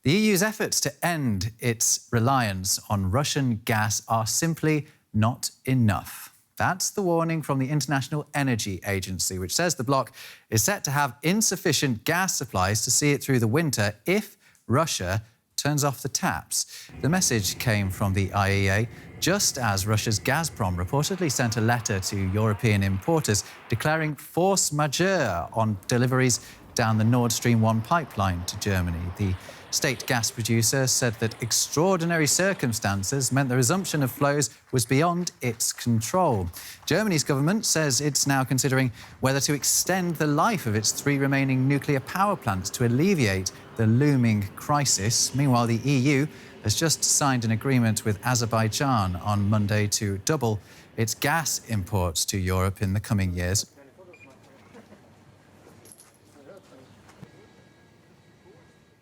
The EU's efforts to end its reliance on Russian gas are simply not enough. That's the warning from the International Energy Agency, which says the bloc is set to have insufficient gas supplies to see it through the winter if Russia turns off the taps. The message came from the IEA just as Russia's Gazprom reportedly sent a letter to European importers declaring force majeure on deliveries down the Nord Stream 1 pipeline to Germany. The state gas producer said that extraordinary circumstances meant the resumption of flows was beyond its control. Germany's government says it's now considering whether to extend the life of its 3 remaining nuclear power plants to alleviate the looming crisis. Meanwhile, the EU has just signed an agreement with Azerbaijan on Monday to double its gas imports to Europe in the coming years.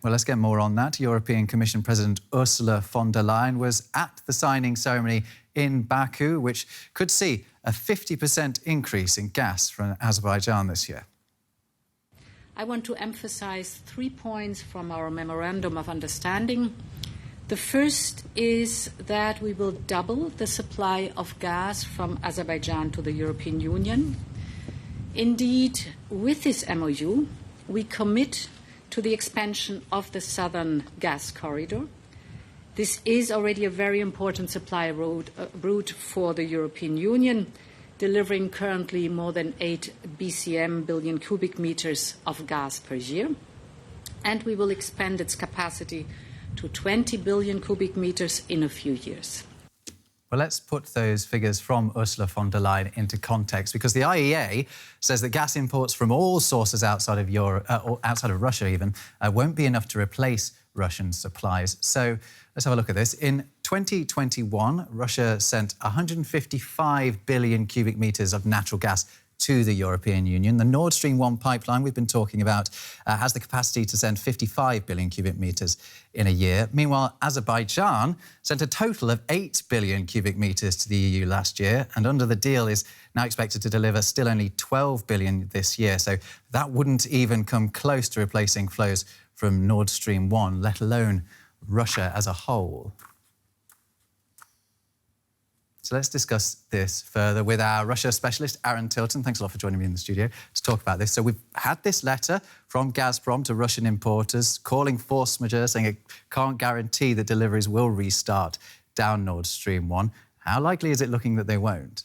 Well, let's get more on that. European Commission President Ursula von der Leyen was at the signing ceremony in Baku, which could see a 50% increase in gas from Azerbaijan this year. I want to emphasize 3 points from our Memorandum of Understanding. The first is that we will double the supply of gas from Azerbaijan to the European Union. Indeed, with this MOU, we commit to the expansion of the southern gas corridor. This is already a very important supply route for the European Union, delivering currently more than 8 billion cubic meters of gas per year. And we will expand its capacity to 20 billion cubic meters in a few years. Well, let's put those figures from Ursula von der Leyen into context, because the IEA says that gas imports from all sources outside of Europe, or outside of Russia even, won't be enough to replace Russian supplies. So let's have a look at this. In 2021, Russia sent 155 billion cubic meters of natural gas to the European Union. The Nord Stream 1 pipeline we've been talking about has the capacity to send 55 billion cubic meters in a year. Meanwhile, Azerbaijan sent a total of 8 billion cubic meters to the EU last year, and under the deal is now expected to deliver still only 12 billion this year. So that wouldn't even come close to replacing flows from Nord Stream 1, let alone Russia as a whole. So let's discuss this further with our Russia specialist, Aaron Tilton. Thanks a lot for joining me in the studio to talk about this. So we've had this letter from Gazprom to Russian importers calling force majeure, saying it can't guarantee that deliveries will restart down Nord Stream 1. How likely is it looking that they won't?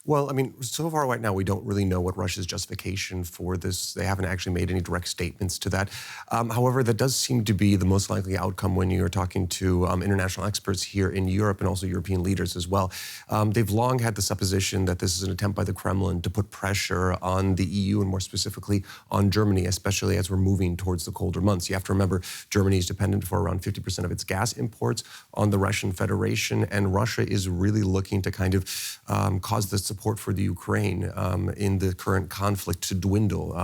Well, I mean, so far right now, we don't really know what Russia's justification for this. They haven't actually made any direct statements to that. However, that does seem to be the most likely outcome when you're talking to international experts here in Europe and also European leaders as well. They've long had the supposition that this is an attempt by the Kremlin to put pressure on the EU and more specifically on Germany, especially as we're moving towards the colder months. You have to remember, Germany is dependent for around 50% of its gas imports on the Russian Federation, and Russia is really looking to kind of cause this support for the Ukraine in the current conflict to dwindle.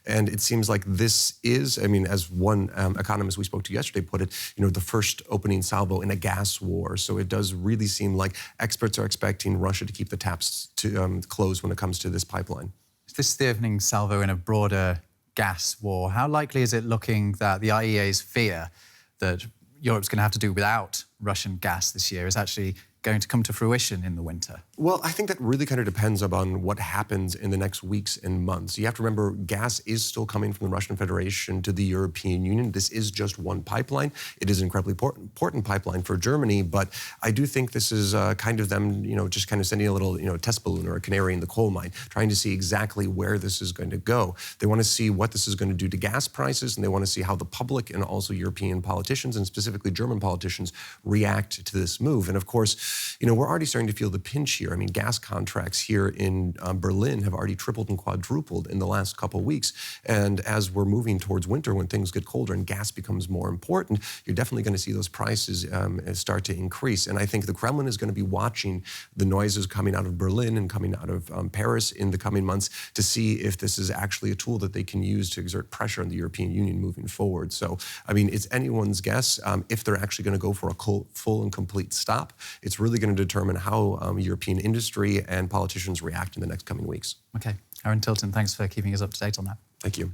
And it seems like this is, I mean, as one economist we spoke to yesterday put it, the first opening salvo in a gas war. So it does really seem like experts are expecting Russia to keep the taps to closed when it comes to this pipeline. Is this the opening salvo in a broader gas war? How likely is it looking that the IEA's fear that Europe's going to have to do without Russian gas this year is actually going to come to fruition in the winter? Well, I think that really kind of depends upon what happens in the next weeks and months. You have to remember, gas is still coming from the Russian Federation to the European Union. This is just one pipeline. It is an incredibly important pipeline for Germany, but I do think this is kind of them, just kind of sending a little, test balloon or a canary in the coal mine, trying to see exactly where this is going to go. They want to see what this is going to do to gas prices, and they want to see how the public and also European politicians, and specifically German politicians, react to this move. And of course, we're already starting to feel the pinch here. I mean, gas contracts here in Berlin have already tripled and quadrupled in the last couple of weeks. And as we're moving towards winter, when things get colder and gas becomes more important, you're definitely going to see those prices start to increase. And I think the Kremlin is going to be watching the noises coming out of Berlin and coming out of Paris in the coming months to see if this is actually a tool that they can use to exert pressure on the European Union moving forward. So, I mean, it's anyone's guess if they're actually going to go for a full and complete stop. It's really going to determine how European industry and politicians react in the next coming weeks. OK. Aaron Tilton, thanks for keeping us up to date on that. Thank you.